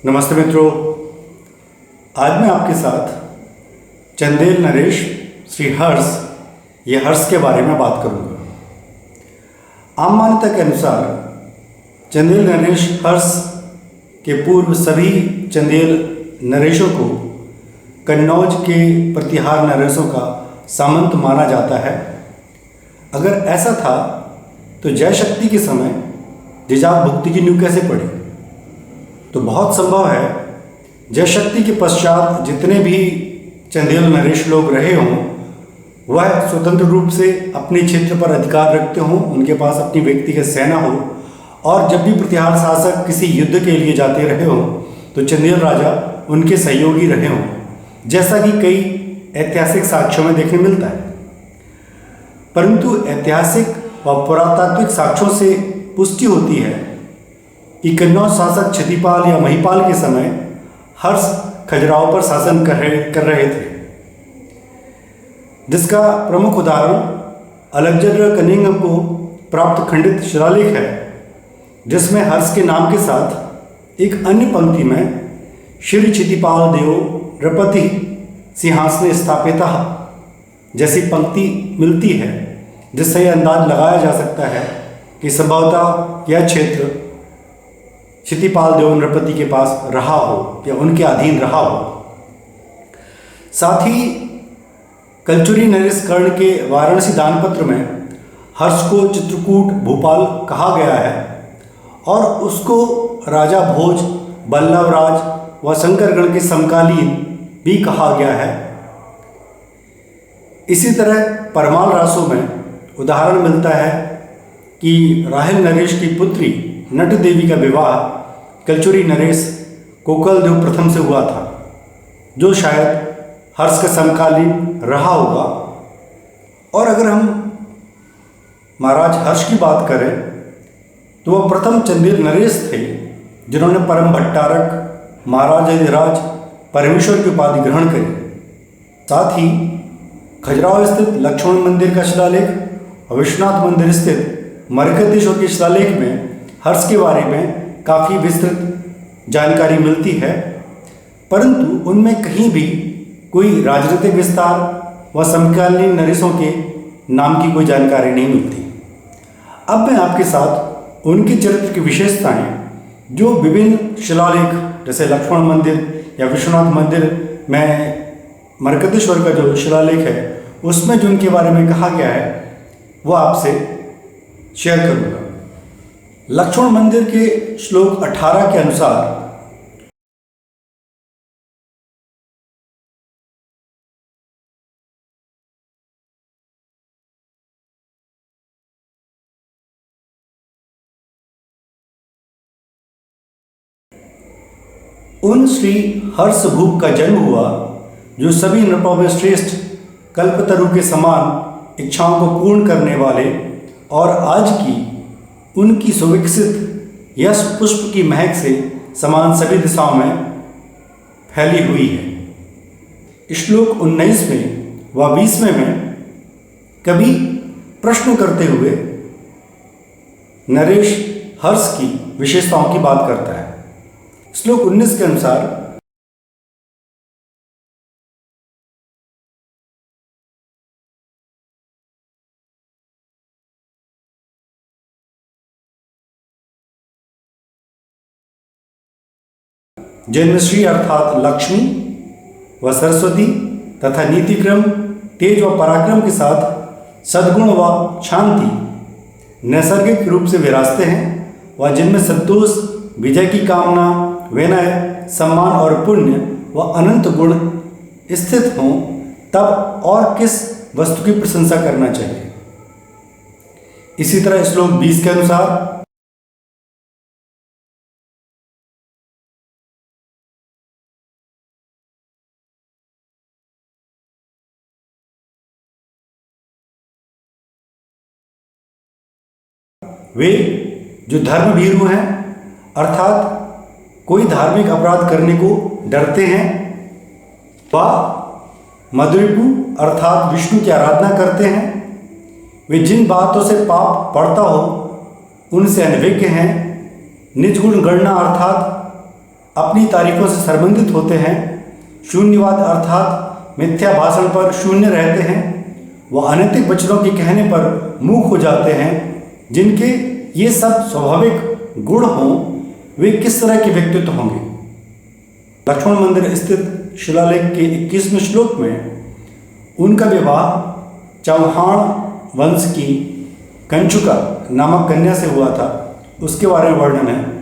नमस्ते मित्रों, आज मैं आपके साथ चंदेल नरेश श्री हर्ष ये हर्ष के बारे में बात करूँगा। आम मान्यता के अनुसार चंदेल नरेश हर्ष के पूर्व सभी चंदेल नरेशों को कन्नौज के प्रतिहार नरेशों का सामंत माना जाता है। अगर ऐसा था तो जय शक्ति के समय जिजात भुक्ति की नींव कैसे पड़ी? तो बहुत संभव है जय शक्ति के पश्चात जितने भी चंदेल नरेश लोग रहे हों वह स्वतंत्र रूप से अपने क्षेत्र पर अधिकार रखते हों, उनके पास अपनी व्यक्तिगत सेना हो और जब भी प्रतिहार शासक किसी युद्ध के लिए जाते रहे हों तो चंदेल राजा उनके सहयोगी रहे हों, जैसा कि कई ऐतिहासिक साक्ष्यों में देखने मिलता है। परंतु ऐतिहासिक व पुरातात्विक साक्ष्यों से पुष्टि होती है कि कन्नौज शासक क्षतिपाल या महिपाल के समय हर्ष खजुराहो पर शासन कर रहे थे, जिसका प्रमुख उदाहरण अलेक्जेंडर कनिंघम को प्राप्त खंडित शिलालेख है, जिसमें हर्ष के नाम के साथ एक अन्य पंक्ति में श्री क्षितिपाल देव नृपति सिंहासने स्थापितः जैसी पंक्ति मिलती है, जिससे यह अंदाज लगाया जा सकता है कि संभवतः यह क्षेत्र क्षितिपाल देव नृपति के पास रहा हो या उनके अधीन रहा हो। साथ ही कलचुरी नरेश कर्ण के वाराणसी दानपत्र में हर्ष को चित्रकूट भोपाल कहा गया है और उसको राजा भोज, बल्लभराज व शंकरगढ़ के समकालीन भी कहा गया है। इसी तरह परमाल रासों में उदाहरण मिलता है कि राहिल नरेश की पुत्री नट देवी का विवाह कलचुरी नरेश कोकल देव प्रथम से हुआ था, जो शायद हर्ष का समकालीन रहा होगा। और अगर हम महाराज हर्ष की बात करें तो वह प्रथम चंदेल नरेश थे जिन्होंने परम भट्टारक महाराजाधिराज परमेश्वर की उपाधि ग्रहण करी। साथ ही खजुराहो स्थित लक्ष्मण मंदिर का शिलालेख और विश्वनाथ मंदिर स्थित मरकतेश्वर के शिलालेख में हर्ष के बारे में काफ़ी विस्तृत जानकारी मिलती है, परंतु उनमें कहीं भी कोई राजनीतिक विस्तार व समकालीन नरेशों के नाम की कोई जानकारी नहीं मिलती। अब मैं आपके साथ उनके चरित्र की विशेषताएं जो विभिन्न शिलालेख जैसे लक्ष्मण मंदिर या विश्वनाथ मंदिर में मरकतेश्वर का जो शिलालेख है उसमें जो उनके बारे में कहा गया है वो आपसे शेयर करूँगा। लक्ष्मण मंदिर के श्लोक 18 के अनुसार उन श्री हर्ष भूप का जन्म हुआ जो सभी नृपों में श्रेष्ठ कल्पतरु के समान इच्छाओं को पूर्ण करने वाले और आज की उनकी सुविकसित यश पुष्प की महक से समान सभी दिशाओं में फैली हुई है। श्लोक 19 में व 20वें में कवि प्रश्न करते हुए नरेश हर्ष की विशेषताओं की बात करता है। श्लोक 19 के अनुसार जन्मश्री अर्थात लक्ष्मी व सरस्वती तथा नीतिक्रम, तेज व पराक्रम के साथ सद्गुण व शांति नैसर्गिक रूप से विराजते हैं व जिनमें संतोष, विजय की कामना, विनय, सम्मान और पुण्य व अनंत गुण स्थित हों, तब और किस वस्तु की प्रशंसा करना चाहिए। इसी तरह श्लोक 20 के अनुसार वे जो धर्म भीरु हैं अर्थात कोई धार्मिक अपराध करने को डरते हैं, व मधुरिपु अर्थात विष्णु की आराधना करते हैं, वे जिन बातों से पाप पड़ता हो उनसे अनभिज्ञ हैं, निज गुण गणना अर्थात अपनी तारीफों से संबंधित होते हैं, शून्यवाद अर्थात मिथ्या भाषण पर शून्य रहते हैं, व अनैतिक वचनों के कहने पर मूक हो जाते हैं। जिनके ये सब स्वाभाविक गुण हों, वे किस तरह के व्यक्तित्व होंगे। लक्ष्मण मंदिर स्थित शिलालेख के 21वें श्लोक में उनका विवाह चौहान वंश की कंचुका नामक कन्या से हुआ था, उसके बारे में वर्णन है।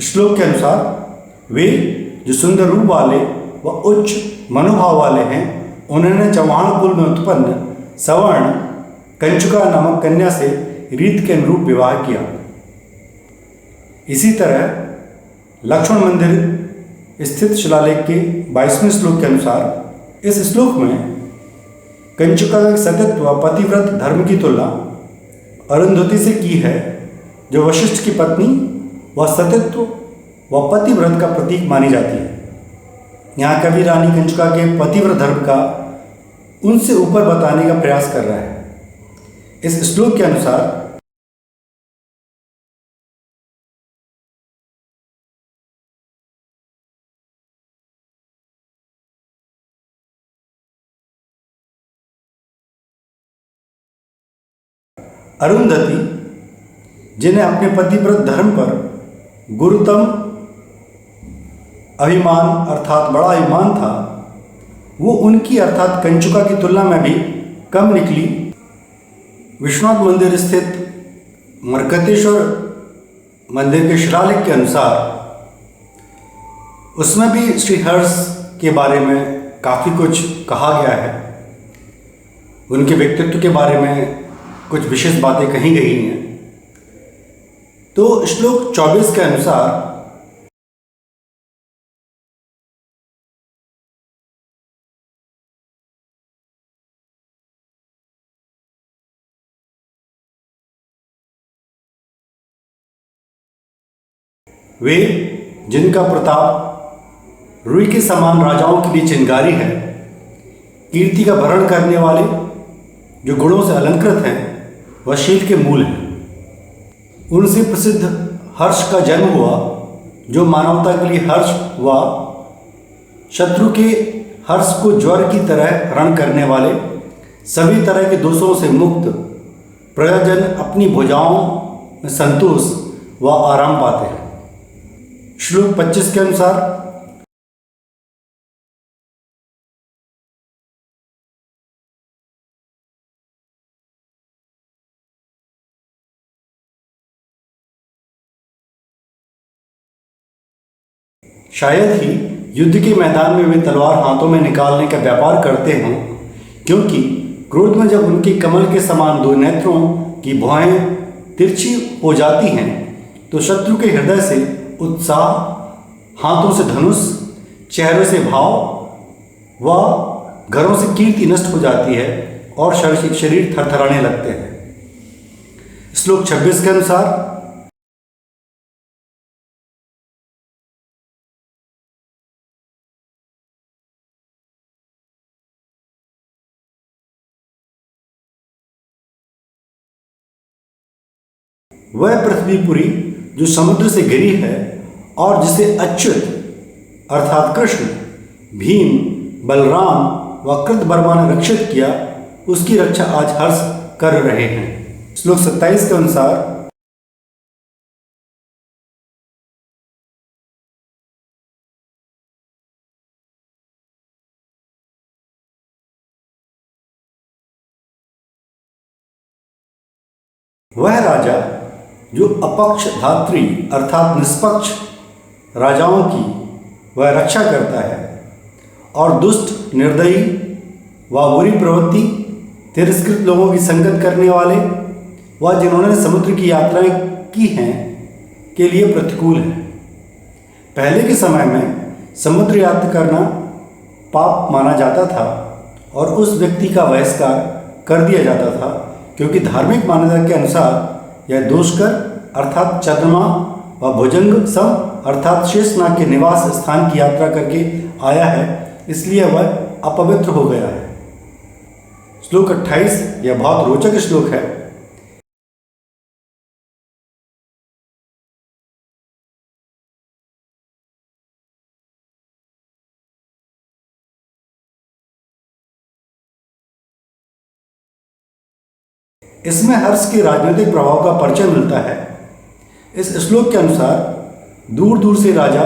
श्लोक के अनुसार वे जो सुंदर रूप वाले व उच्च मनोभाव वाले हैं, उन्होंने चौहान कुल में उत्पन्न सवर्ण कंचुका नामक कन्या से रीत के अनुरूप विवाह किया। इसी तरह लक्ष्मण मंदिर स्थित शिलालेख के 22वें श्लोक के अनुसार इस श्लोक में कंचुका के सतत्व व पतिव्रत धर्म की तुलना अरुंधति से की है, जो वशिष्ठ की पत्नी व सतत्व व पतिव्रत का प्रतीक मानी जाती है। यहाँ कवि रानी कंचुका के पतिव्रत धर्म का उनसे ऊपर बताने का प्रयास कर रहा है। इस श्लोक के अनुसार अरुंधति, जिन्हें अपने पतिव्रत धर्म पर गुरुतम अभिमान अर्थात बड़ा अभिमान था, वो उनकी अर्थात कंचुका की तुलना में भी कम निकली। विश्वनाथ मंदिर स्थित मरकतेश्वर मंदिर के शिलालेख के अनुसार उसमें भी श्री हर्ष के बारे में काफ़ी कुछ कहा गया है। उनके व्यक्तित्व के बारे में कुछ विशेष बातें कही गई हैं। तो श्लोक 24 के अनुसार वे जिनका प्रताप रुई के समान राजाओं के लिए चिंगारी है, कीर्ति का भरण करने वाले, जो गुणों से अलंकृत हैं, वह शील के मूल हैं। उनसे प्रसिद्ध हर्ष का जन्म हुआ, जो मानवता के लिए हर्ष हुआ, शत्रु के हर्ष को ज्वर की तरह हरण करने वाले, सभी तरह के दोषों से मुक्त प्रजाजन अपनी भुजाओं में संतोष व आराम पाते हैं। श्लोक 25 के अनुसार शायद ही युद्ध के मैदान में वे तलवार हाथों में निकालने का व्यापार करते हों, क्योंकि क्रोध में जब उनके कमल के समान दो नेत्रों की भौहें तिरछी हो जाती हैं, तो शत्रु के हृदय से उत्साह, हाथों से धनुष, चेहरों से भाव व घरों से कीर्ति नष्ट हो जाती है और शरीर थरथराने लगते हैं। श्लोक 26 के अनुसार वह पृथ्वीपुरी जो समुद्र से घिरी है और जिसे अच्युत अर्थात कृष्ण, भीम, बलराम व कृतवर्मा ने रक्षित किया, उसकी रक्षा आज हर्ष कर रहे हैं। श्लोक 27 के अनुसार वह राजा जो अपक्ष धात्री अर्थात निष्पक्ष राजाओं की वह रक्षा करता है और दुष्ट, निर्दयी व बुरी प्रवृत्ति, तिरस्कृत लोगों की संगत करने वाले व जिन्होंने समुद्र की यात्राएं की हैं के लिए प्रतिकूल है। पहले के समय में समुद्र यात्रा करना पाप माना जाता था और उस व्यक्ति का बहिष्कार कर दिया जाता था, क्योंकि धार्मिक मान्यता के अनुसार यह दोषकर अर्थात चंद्रमा व भुजंग सम अर्थात शेषनाग के निवास स्थान की यात्रा करके आया है, इसलिए वह अपवित्र हो गया है। श्लोक 28 यह बहुत रोचक श्लोक है। इसमें हर्ष के राजनीतिक प्रभाव का परिचय मिलता है। इस श्लोक के अनुसार दूर दूर से राजा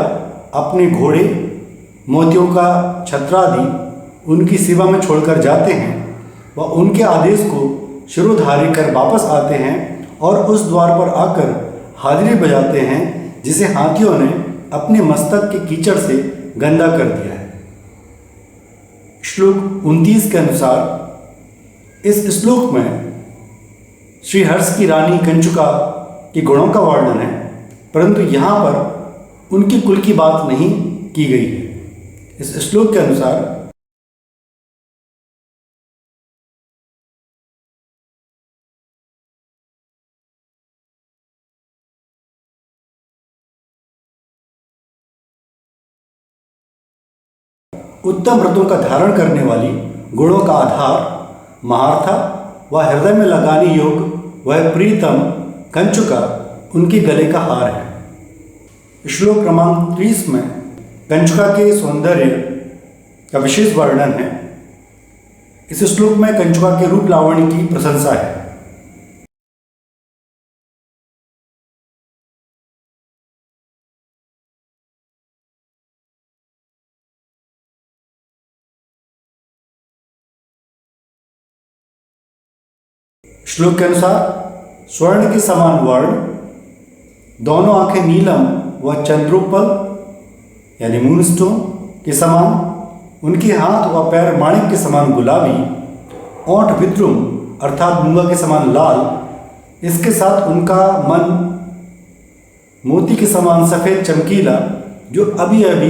अपने घोड़े, मोतियों का छत्र आदि उनकी सेवा में छोड़कर जाते हैं व उनके आदेश को शिरोधार्य कर वापस आते हैं और उस द्वार पर आकर हाजिरी बजाते हैं जिसे हाथियों ने अपने मस्तक के कीचड़ से गंदा कर दिया है। श्लोक 29 के अनुसार इस श्लोक में श्री हर्ष की रानी कंचुका के गुणों का वर्णन है, परंतु यहाँ पर उनके कुल की बात नहीं की गई है। इस श्लोक के अनुसार उत्तम व्रतों का धारण करने वाली, गुणों का आधार, महार्था व हृदय में लगाने योग्य वह प्रीतम कंचुका उनके गले का हार है। श्लोक क्रमांक 30 में कंचुका के सौंदर्य का विशेष वर्णन है। इस श्लोक में कंचुका के रूप लावण्य की प्रशंसा है। श्लोक के अनुसार स्वर्ण के समान वर्ण, दोनों आंखें नीलम व चंद्रोपल यानी मूनस्टोन के समान, उनके हाथ व पैर माणिक के समान गुलाबी, ओंठ विद्रुम अर्थात मूंगा के समान लाल, इसके साथ उनका मन मोती के समान सफ़ेद चमकीला जो अभी अभी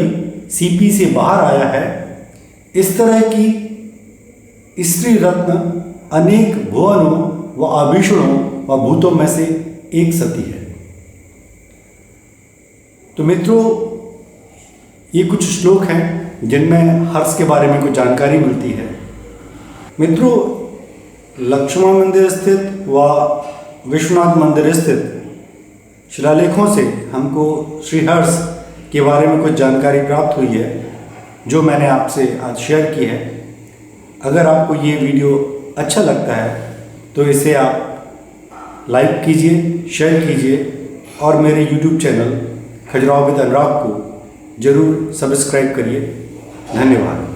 सीपी से बाहर आया है। इस तरह की स्त्री रत्न अनेक भुवनों व आभूषणों व भूतों में से एक सती है। तो मित्रों, ये कुछ श्लोक हैं जिनमें हर्ष के बारे में कुछ जानकारी मिलती है। मित्रों, लक्ष्मण मंदिर स्थित व विश्वनाथ मंदिर स्थित शिलालेखों से हमको श्री हर्ष के बारे में कुछ जानकारी प्राप्त हुई है, जो मैंने आपसे आज शेयर की है। अगर आपको ये वीडियो अच्छा लगता है तो इसे आप लाइक कीजिए, शेयर कीजिए और मेरे YouTube चैनल खजुराहो विद अनुराग को ज़रूर सब्सक्राइब करिए। धन्यवाद।